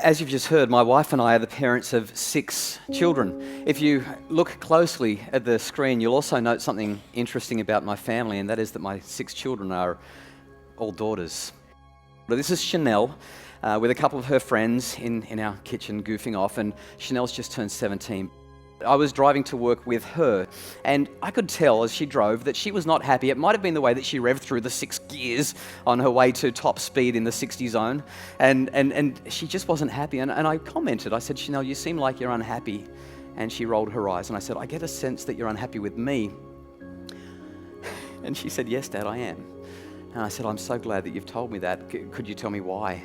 As you've just heard, my wife and I are the parents of 6 children. If you look closely at the screen, you'll also note something interesting about my family, and that is that my 6 children are all daughters. This is Chanel with a couple of her friends in our kitchen goofing off, and Chanel's just turned 17. I was driving to work with her, and I could tell as she drove that she was not happy. It might have been the way that she revved through the 6 gears on her way to top speed in the 60 zone, and she just wasn't happy. And I commented, I said, Chanel, you seem like you're unhappy. And she rolled her eyes, and I said, I get a sense that you're unhappy with me. And she said, yes, Dad, I am. And I said, I'm so glad that you've told me that. Could you tell me why?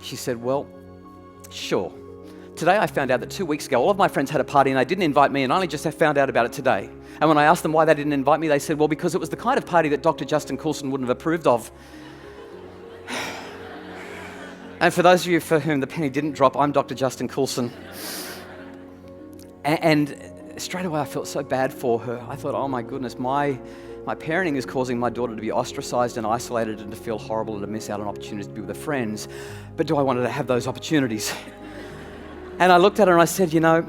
She said, well, sure. Today I found out that 2 weeks ago, all of my friends had a party and they didn't invite me, and I only just found out about it today. And when I asked them why they didn't invite me, they said, well, because it was the kind of party that Dr. Justin Coulson wouldn't have approved of. And for those of you for whom the penny didn't drop, I'm Dr. Justin Coulson. And straight away I felt so bad for her. I thought, oh my goodness, my parenting is causing my daughter to be ostracized and isolated and to feel horrible and to miss out on opportunities to be with her friends. But do I want her to have those opportunities? And I looked at her and I said, you know,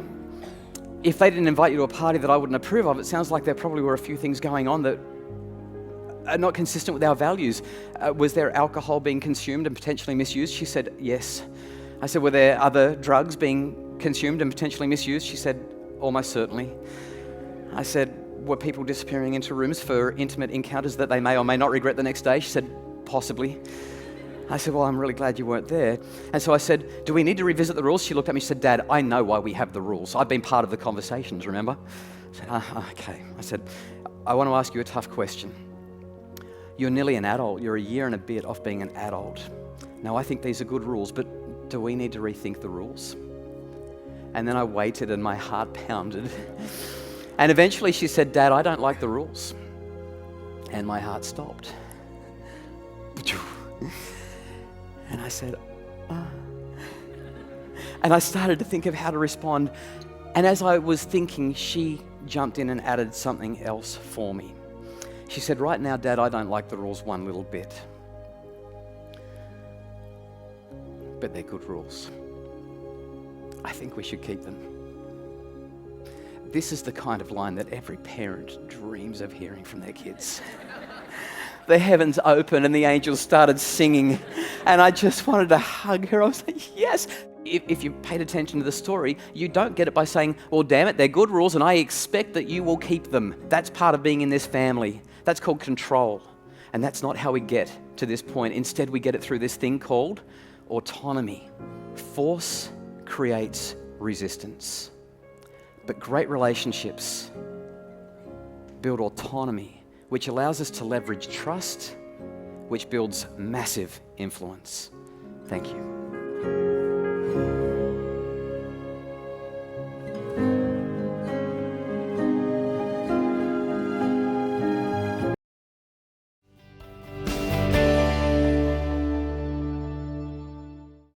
if they didn't invite you to a party that I wouldn't approve of, it sounds like there probably were a few things going on that are not consistent with our values. Was there alcohol being consumed and potentially misused? She said, yes. I said, were there other drugs being consumed and potentially misused? She said, almost certainly. I said, were people disappearing into rooms for intimate encounters that they may or may not regret the next day? She said, possibly. I said, well, I'm really glad you weren't there. And so I said, do we need to revisit the rules? She looked at me, she said, Dad, I know why we have the rules. I've been part of the conversations, remember? I said, okay. I said, I want to ask you a tough question. You're nearly an adult. You're a year and a bit off being an adult. Now, I think these are good rules, but do we need to rethink the rules? And then I waited and my heart pounded. And eventually she said, Dad, I don't like the rules. And my heart stopped. And I said, And I started to think of how to respond. And as I was thinking, she jumped in and added something else for me. She said, right now, Dad, I don't like the rules one little bit. But they're good rules. I think we should keep them. This is the kind of line that every parent dreams of hearing from their kids. The heavens opened and the angels started singing, and I just wanted to hug her. I was like, yes. If you paid attention to the story, you don't get it by saying, well, damn it, they're good rules and I expect that you will keep them. That's part of being in this family. That's called control. And that's not how we get to this point. Instead, we get it through this thing called autonomy. Force creates resistance. But great relationships build autonomy, which allows us to leverage trust, which builds massive influence. Thank you.